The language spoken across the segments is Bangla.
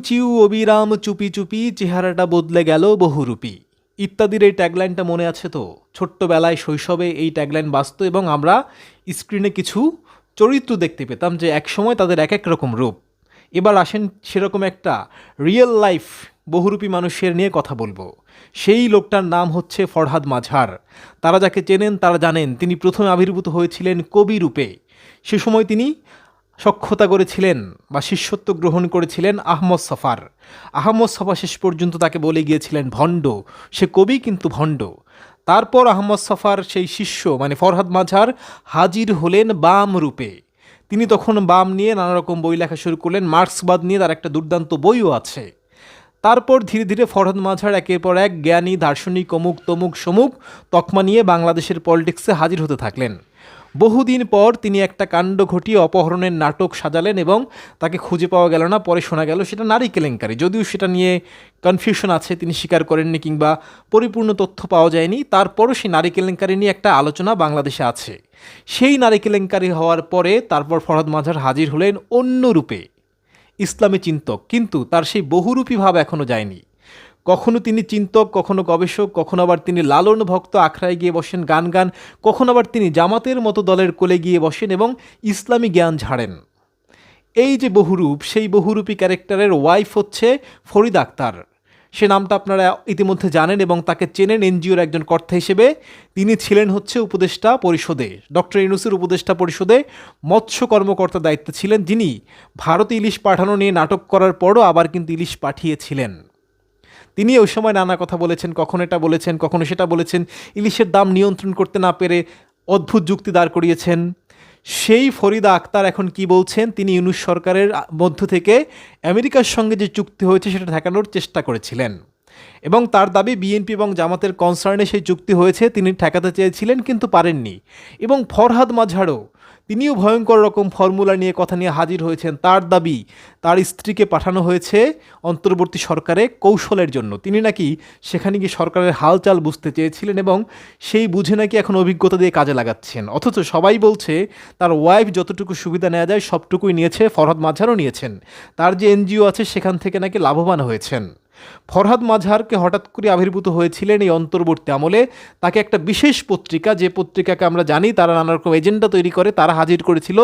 চিউ অবিরাম চুপি চুপি চেহারাটা বদলে গেল বহুরূপী ইত্যাদির এই ট্যাগলাইনটা মনে আছে তো? ছোট্টবেলায় শৈশবে এই ট্যাগলাইন বাজত এবং আমরা স্ক্রিনে কিছু চরিত্র দেখতে পেতাম যে একসময় তাদের এক এক রকম রূপ। এবার আসেন সেরকম একটা রিয়েল লাইফ বহুরূপী মানুষের নিয়ে কথা বলবো। সেই লোকটার নাম হচ্ছে ফরহাদ মাঝার। তারা যাকে চেনেন তারা জানেন তিনি প্রথমে আবির্ভূত হয়েছিলেন কবি রূপে। সে সময় তিনি সখ্যতা করেছিলেন বা শিষ্যত্ব গ্রহণ করেছিলেন আহমদ ছফার। আহমদ ছফা শেষ পর্যন্ত তাকে বলে গিয়েছিলেন ভণ্ড, সে কবি কিন্তু ভণ্ড। তারপর আহমদ ছফার সেই শিষ্য মানে ফরহাদ মাঝার হাজির হলেন বাম রূপে। তিনি তখন বাম নিয়ে নানা রকম বই লেখা শুরু করলেন, মার্ক্সবাদ নিয়ে তার একটা দুর্দান্ত বইও আছে। তারপর ধীরে ধীরে ফরহাদ মাঝার একের পর এক জ্ঞানী দার্শনিক অমুক তমুক সমুক তকমা নিয়ে বাংলাদেশের পলিটিক্সে হাজির হতে থাকলেন। বহুদিন পর তিনি একটা কাণ্ড ঘটিয়ে অপহরণের নাটক সাজালেন এবং তাকে খুঁজে পাওয়া গেল না। পরে শোনা গেল সেটা নারী কেলেঙ্কারি, যদিও সেটা নিয়ে কনফিউশন আছে, তিনি স্বীকার করেননি কিংবা পরিপূর্ণ তথ্য পাওয়া যায়নি। তারপরও সেই নারী কেলেঙ্কারি নিয়ে একটা আলোচনা বাংলাদেশে আছে। সেই নারী কেলেঙ্কারি হওয়ার পরে তারপর ফরহাদ মাঝার হাজির হলেন অন্য রূপে, ইসলামী চিন্তক, কিন্তু তার সেই বহুরূপী ভাব এখনও যায়নি। কখনো তিনি চিন্তক, কখনো গবেষক, কখনো আবার তিনি লালন ভক্ত আখড়ায় গিয়ে বসেন গান, কখনো আবার তিনি জামাতের মতো দলের কোলে গিয়ে বসেন এবং ইসলামী জ্ঞান ঝাড়েন। এই যে বহুরূপ, সেই বহুরূপী ক্যারেক্টারের ওয়াইফ হচ্ছে ফরিদা আক্তার। সে নামটা আপনারা ইতিমধ্যে জানেন এবং তাকে চেনেন এনজিওর একজন কর্তা হিসেবে। তিনি ছিলেন হচ্ছে উপদেষ্টা পরিষদে, ডক্টর ইউনূসের উপদেষ্টা পরিষদে মৎস্য কর্মকর্তার দায়িত্বে ছিলেন, যিনি ভারতে ইলিশ পাঠানো নিয়ে নাটক করার পরও আবার কিন্তু ইলিশ পাঠিয়েছিলেন। তিনি ওই সময় নানা কথা বলেছেন, কখনো এটা বলেছেন, কখনো সেটা বলেছেন, ইলিশের দাম নিয়ন্ত্রণ করতে না পেরে অদ্ভুত যুক্তি দাঁড় করিয়েছেন। সেই ফরিদা আক্তার এখন কি বলছেন, তিনি ইউনূস সরকারের মধ্য থেকে আমেরিকার সঙ্গে যে চুক্তি হয়েছে সেটা ঠেকানোর চেষ্টা করেছিলেন এবং তার দাবি বিএনপি এবং জামাতের কনসার্নে সেই চুক্তি হয়েছে, তিনি ঠেকাতে চেয়েছিলেন কিন্তু পারেননি। এবং ফরহাদ মাঝারও তিনিও ভয়ঙ্কর রকম ফর্মুলা নিয়ে কথা নিয়ে হাজির হয়েছেন। তার দাবি তার স্ত্রীকে পাঠানো হয়েছে অন্তর্বর্তী সরকারে কৌশলের জন্য। তিনি নাকি সেখানে গিয়ে সরকারের হালচাল বুঝতে চেয়েছিলেন এবং সেই বুঝে নাকি এখন অভিজ্ঞতা দিয়ে কাজে লাগাচ্ছেন। অথচ সবাই বলছে তার ওয়াইফ যতটুকু সুবিধা নেওয়া যায় সবটুকুই নিয়েছে, ফরহাদ মাঝারও নিয়েছেন। তার যে এনজিও আছে সেখান থেকে নাকি লাভবান হয়েছেন। ফরহাদ মাঝারকে হঠাৎ করে আবির্ভূত হয়েছিলেন এই অন্তর্বর্তী আমলে। তাকে একটা বিশেষ পত্রিকা, যে পত্রিকাকে আমরা জানি তারা নানা রকম এজেন্ডা তৈরি করে, তারা হাজির করেছিল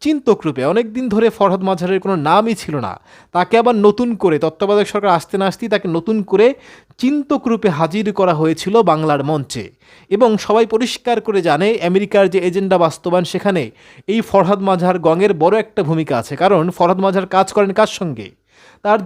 চিন্তক রূপে। অনেকদিন ধরে ফরহাদ মাঝারের কোনো নামই ছিল না, তাকে আবার নতুন করে তত্ত্বাবধায়ক সরকার আসতে না আসতেই তাকে নতুন করে চিন্তক রূপে হাজির করা হয়েছিল বাংলার মঞ্চে। এবং সবাই পরিষ্কার করে জানে আমেরিকার যে এজেন্ডা বাস্তবায়ন সেখানে এই ফরহাদ মাঝার গঙের বড় একটা ভূমিকা আছে। কারণ ফরহাদ মাঝার কাজ করেন কার সঙ্গে?